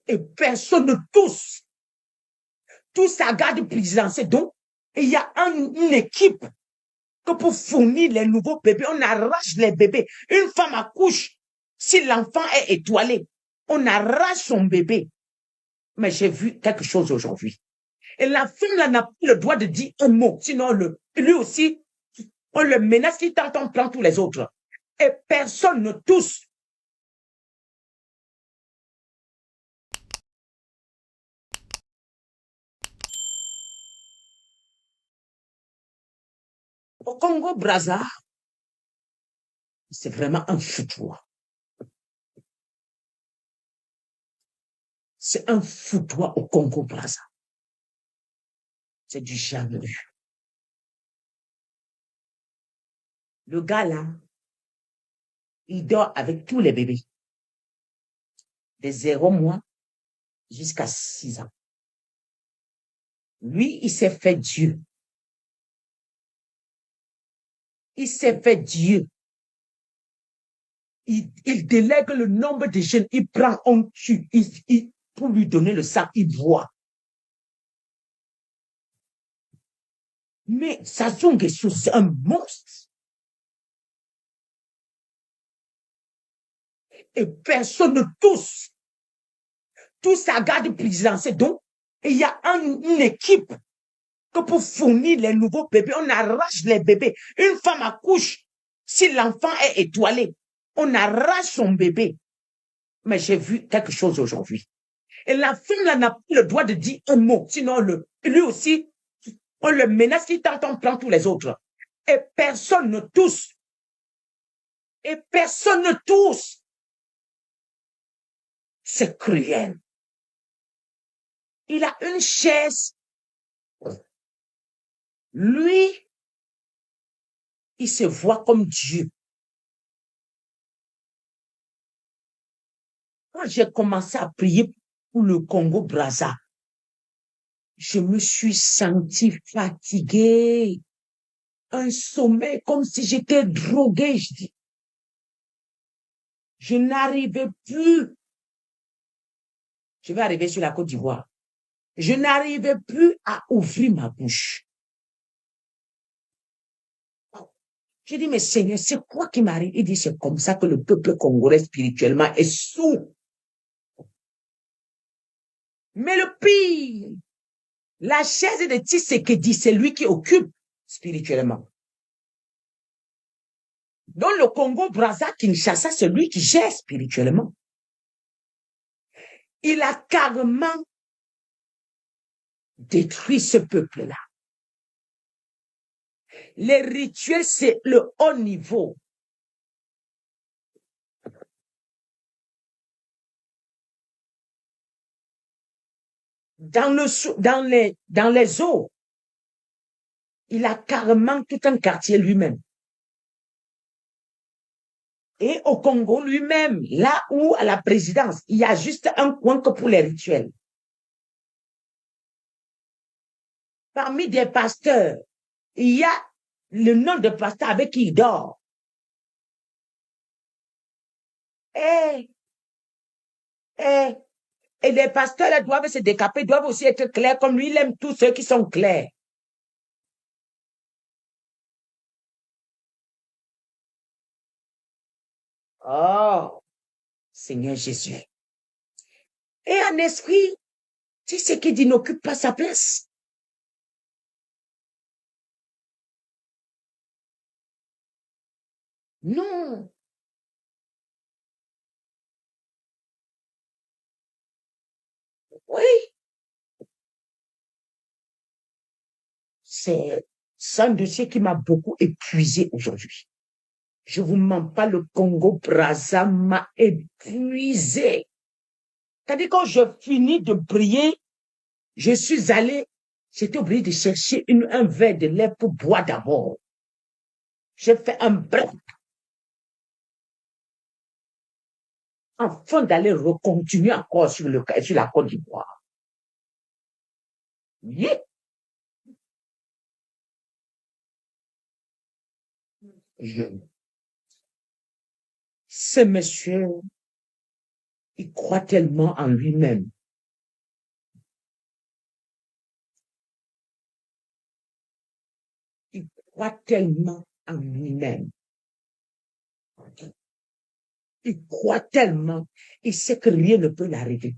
Et personne, tous ça garde présidentielle. Donc, il y a une équipe que pour fournir les nouveaux bébés, on arrache les bébés. Une femme accouche, si l'enfant est étoilé, on arrache son bébé. Mais j'ai vu quelque chose aujourd'hui. Et la femme là n'a pas le droit de dire un mot, sinon lui aussi, on le menace, il tente, on prend tous les autres. Et personne ne touche. Au Congo-Brazza, c'est vraiment un foutoir. C'est un foutoir au Congo-Brazza. C'est du jamais vu. Le gars là, il dort avec tous les bébés. De 0 mois jusqu'à 6 ans. Lui, il s'est fait Dieu. Il s'est fait Dieu. Il délègue le nombre de jeunes. Il prend, on tue. Pour lui donner le sang, il boit. Mais Sassou Nguesso, c'est un monstre. Et personne ne touche. Tout ça garde présidentielle. Donc, il y a une équipe que pour fournir les nouveaux bébés, on arrache les bébés. Une femme accouche, si l'enfant est étoilé, on arrache son bébé. Mais j'ai vu quelque chose aujourd'hui. Et la femme là n'a pas le droit de dire un mot, sinon lui aussi, on le menace, il tente, on prend tous les autres. Et personne ne touche. Et personne ne touche. C'est cruel. Il a une chaise. Lui, il se voit comme Dieu. Quand j'ai commencé à prier pour le Congo-Brazza, je me suis sentie fatiguée. Un sommeil comme si j'étais droguée, je dis. Je n'arrivais plus. Je vais arriver sur la Côte d'Ivoire. Je n'arrivais plus à ouvrir ma bouche. J'ai dit, mais Seigneur, c'est quoi qui m'arrive? Il dit, c'est comme ça que le peuple congolais spirituellement est sourd. Mais le pire, la chaise de Tshisekedi, c'est lui qui occupe spirituellement. Donc le Congo-Brazza, Kinshasa, c'est lui qui gère spirituellement. Il a carrément détruit ce peuple-là. Les rituels, c'est le haut niveau. Dans les eaux, il a carrément tout un quartier lui-même. Et au Congo lui-même, là où à la présidence, il y a juste un coin que pour les rituels. Parmi des pasteurs, il y a le nom de pasteur avec qui il dort. Et les pasteurs là, doivent se décaper, doivent aussi être clairs comme lui, il aime tous ceux qui sont clairs. Oh, Seigneur Jésus. Et en esprit, tu sais qu'il n'occupe pas sa place. Non. Oui. C'est un dossier qui m'a beaucoup épuisé aujourd'hui. Je vous mens pas, le Congo-Brazza m'a épuisé. C'est-à-dire quand je finis de prier, je suis allé, j'étais obligé de chercher un verre de lait pour boire d'abord. J'ai fait un break afin d'aller recontinuer encore sur la Côte d'Ivoire. Yeah. Ce monsieur, Il croit tellement en lui-même. Il croit tellement en lui-même. Il croit tellement. Il sait que rien ne peut l'arrêter.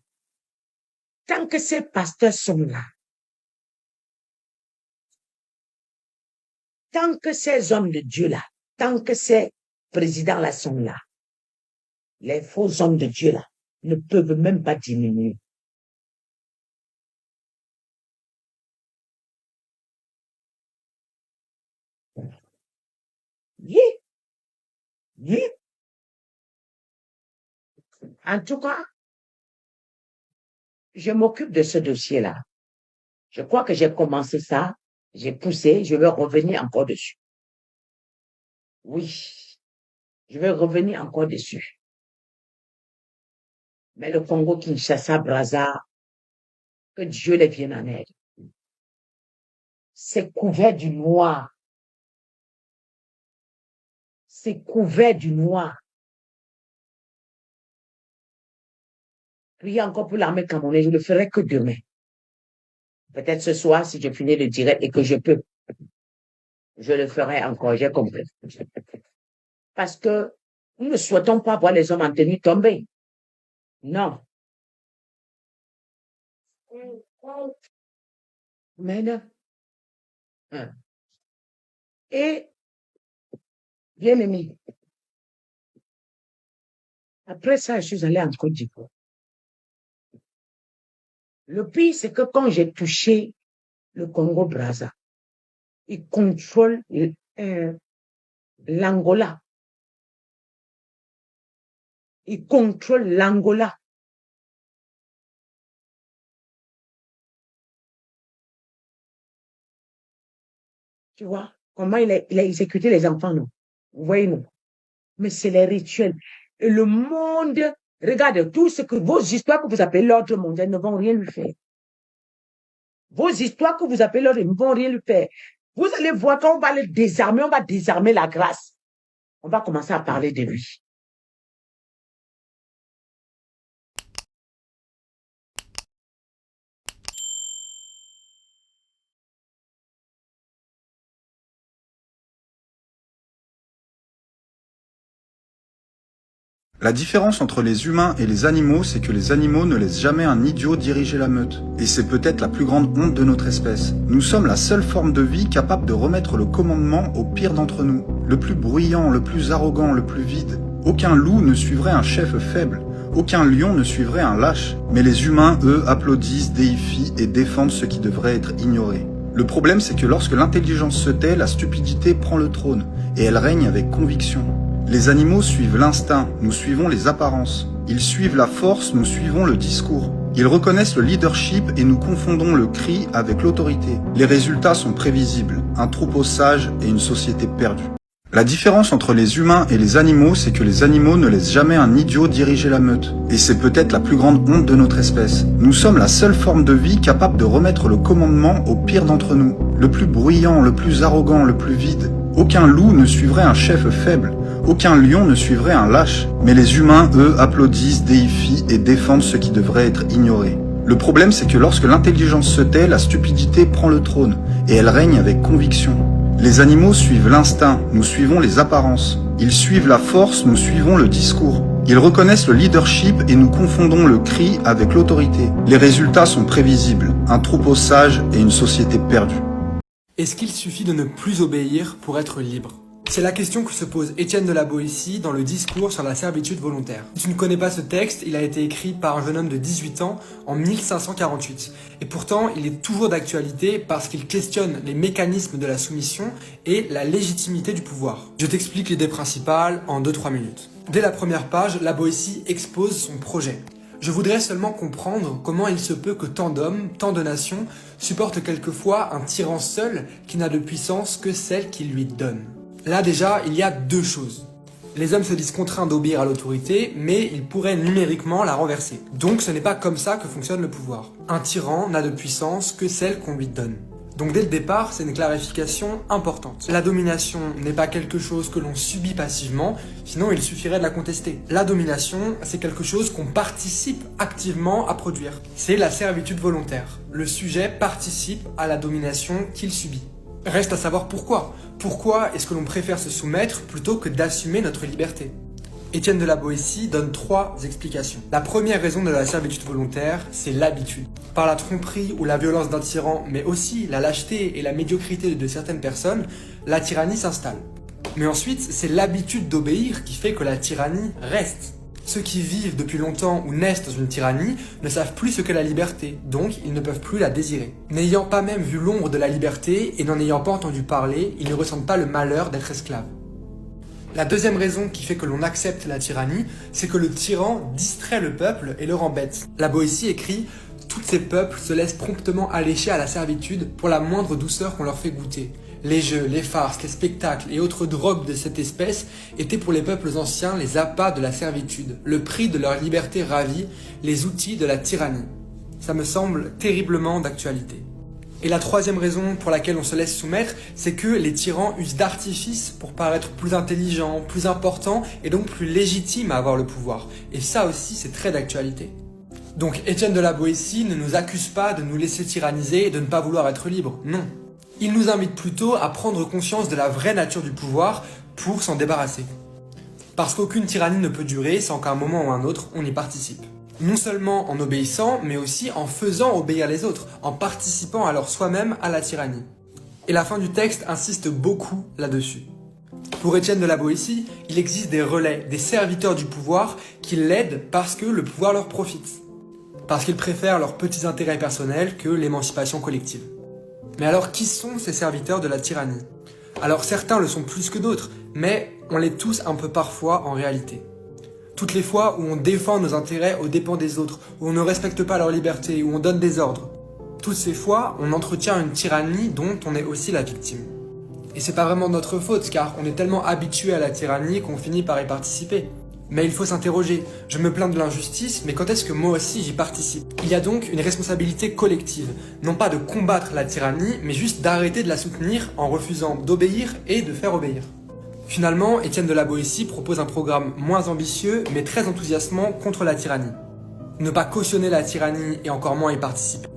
Tant que ces pasteurs sont là, tant que ces hommes de Dieu là, tant que ces présidents là sont là, les faux hommes de Dieu là ne peuvent même pas diminuer. Oui, oui. En tout cas, je m'occupe de ce dossier-là. Je crois que j'ai commencé ça, j'ai poussé, je vais revenir encore dessus. Oui, je vais revenir encore dessus. Mais le Congo Kinshasa, Brazza, que Dieu les vienne en aide. C'est couvert du noir. C'est couvert du noir. Priez encore pour l'armée camerounaise, je ne le ferai que demain. Peut-être ce soir, si je finis le direct et que je peux, je le ferai encore, j'ai compris. Parce que nous ne souhaitons pas voir les hommes en tenue tomber. Non. Mais non. Et, bien aimé, après ça, je suis allée en Côte d'Ivoire. Le pire, c'est que quand j'ai touché le Congo-Brazza, il contrôle l'Angola. Il contrôle l'Angola. Tu vois comment il a exécuté les enfants, non? Vous voyez, non? Mais c'est les rituels. Et le monde, regardez, tout ce que vos histoires que vous appelez l'ordre mondial ne vont rien lui faire. Vos histoires que vous appelez l'ordre ne vont rien lui faire. Vous allez voir quand on va le désarmer, on va désarmer la grâce. On va commencer à parler de lui. La différence entre les humains et les animaux, c'est que les animaux ne laissent jamais un idiot diriger la meute. Et c'est peut-être la plus grande honte de notre espèce. Nous sommes la seule forme de vie capable de remettre le commandement au pire d'entre nous. Le plus bruyant, le plus arrogant, le plus vide. Aucun loup ne suivrait un chef faible. Aucun lion ne suivrait un lâche. Mais les humains, eux, applaudissent, déifient et défendent ce qui devrait être ignoré. Le problème, c'est que lorsque l'intelligence se tait, la stupidité prend le trône. Et elle règne avec conviction. Les animaux suivent l'instinct, nous suivons les apparences. Ils suivent la force, nous suivons le discours. Ils reconnaissent le leadership et nous confondons le cri avec l'autorité. Les résultats sont prévisibles, un troupeau sage et une société perdue. La différence entre les humains et les animaux, c'est que les animaux ne laissent jamais un idiot diriger la meute. Et c'est peut-être la plus grande honte de notre espèce. Nous sommes la seule forme de vie capable de remettre le commandement au pire d'entre nous. Le plus bruyant, le plus arrogant, le plus vide. Aucun loup ne suivrait un chef faible. Aucun lion ne suivrait un lâche. Mais les humains, eux, applaudissent, déifient et défendent ce qui devrait être ignoré. Le problème, c'est que lorsque l'intelligence se tait, la stupidité prend le trône. Et elle règne avec conviction. Les animaux suivent l'instinct, nous suivons les apparences. Ils suivent la force, nous suivons le discours. Ils reconnaissent le leadership et nous confondons le cri avec l'autorité. Les résultats sont prévisibles, un troupeau sage et une société perdue. Est-ce qu'il suffit de ne plus obéir pour être libre ? C'est la question que se pose Étienne de la Boétie dans le discours sur la servitude volontaire. Si tu ne connais pas ce texte, il a été écrit par un jeune homme de 18 ans en 1548. Et pourtant, il est toujours d'actualité parce qu'il questionne les mécanismes de la soumission et la légitimité du pouvoir. Je t'explique l'idée principale en 2-3 minutes. Dès la première page, la Boétie expose son projet. Je voudrais seulement comprendre comment il se peut que tant d'hommes, tant de nations, supportent quelquefois un tyran seul qui n'a de puissance que celle qu'il lui donne. Là déjà, il y a deux choses. Les hommes se disent contraints d'obéir à l'autorité, mais ils pourraient numériquement la renverser. Donc ce n'est pas comme ça que fonctionne le pouvoir. Un tyran n'a de puissance que celle qu'on lui donne. Donc dès le départ, c'est une clarification importante. La domination n'est pas quelque chose que l'on subit passivement, sinon il suffirait de la contester. La domination, c'est quelque chose qu'on participe activement à produire. C'est la servitude volontaire. Le sujet participe à la domination qu'il subit. Reste à savoir pourquoi. Pourquoi est-ce que l'on préfère se soumettre plutôt que d'assumer notre liberté ? Étienne de la Boétie donne 3 explications. La première raison de la servitude volontaire, c'est l'habitude. Par la tromperie ou la violence d'un tyran, mais aussi la lâcheté et la médiocrité de certaines personnes, la tyrannie s'installe. Mais ensuite, c'est l'habitude d'obéir qui fait que la tyrannie reste. Ceux qui vivent depuis longtemps ou naissent dans une tyrannie ne savent plus ce qu'est la liberté, donc ils ne peuvent plus la désirer. N'ayant pas même vu l'ombre de la liberté et n'en ayant pas entendu parler, ils ne ressentent pas le malheur d'être esclaves. La deuxième raison qui fait que l'on accepte la tyrannie, c'est que le tyran distrait le peuple et le rend bête. La Boétie écrit « Tous ces peuples se laissent promptement allécher à la servitude pour la moindre douceur qu'on leur fait goûter. Les jeux, les farces, les spectacles et autres drogues de cette espèce étaient pour les peuples anciens les appâts de la servitude, le prix de leur liberté ravie, les outils de la tyrannie. » Ça me semble terriblement d'actualité. Et la troisième raison pour laquelle on se laisse soumettre, c'est que les tyrans usent d'artifices pour paraître plus intelligents, plus importants et donc plus légitimes à avoir le pouvoir. Et ça aussi, c'est très d'actualité. Donc Étienne de la Boétie ne nous accuse pas de nous laisser tyranniser et de ne pas vouloir être libre, non. Il nous invite plutôt à prendre conscience de la vraie nature du pouvoir pour s'en débarrasser. Parce qu'aucune tyrannie ne peut durer sans qu'à un moment ou un autre, on y participe. Non seulement en obéissant, mais aussi en faisant obéir les autres, en participant alors soi-même à la tyrannie. Et la fin du texte insiste beaucoup là-dessus. Pour Étienne de la Boétie, il existe des relais, des serviteurs du pouvoir qui l'aident parce que le pouvoir leur profite. Parce qu'ils préfèrent leurs petits intérêts personnels que l'émancipation collective. Mais alors qui sont ces serviteurs de la tyrannie ? Alors certains le sont plus que d'autres, mais on l'est tous un peu parfois en réalité. Toutes les fois où on défend nos intérêts aux dépens des autres, où on ne respecte pas leur liberté, où on donne des ordres. Toutes ces fois, on entretient une tyrannie dont on est aussi la victime. Et c'est pas vraiment notre faute, car on est tellement habitué à la tyrannie qu'on finit par y participer. Mais il faut s'interroger, je me plains de l'injustice, mais quand est-ce que moi aussi j'y participe ? Il y a donc une responsabilité collective, non pas de combattre la tyrannie, mais juste d'arrêter de la soutenir en refusant d'obéir et de faire obéir. Finalement, Étienne de la Boétie propose un programme moins ambitieux, mais très enthousiasmant contre la tyrannie. Ne pas cautionner la tyrannie et encore moins y participer.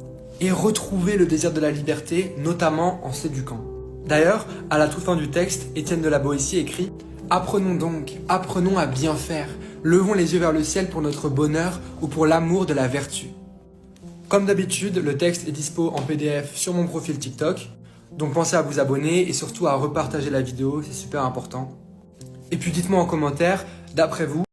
Et retrouver le désir de la liberté, notamment en s'éduquant. D'ailleurs, à la toute fin du texte, Étienne de la Boétie écrit « Apprenons donc, apprenons à bien faire, levons les yeux vers le ciel pour notre bonheur ou pour l'amour de la vertu. » Comme d'habitude, le texte est dispo en PDF sur mon profil TikTok. Donc pensez à vous abonner et surtout à repartager la vidéo, c'est super important. Et puis dites-moi en commentaire, d'après vous,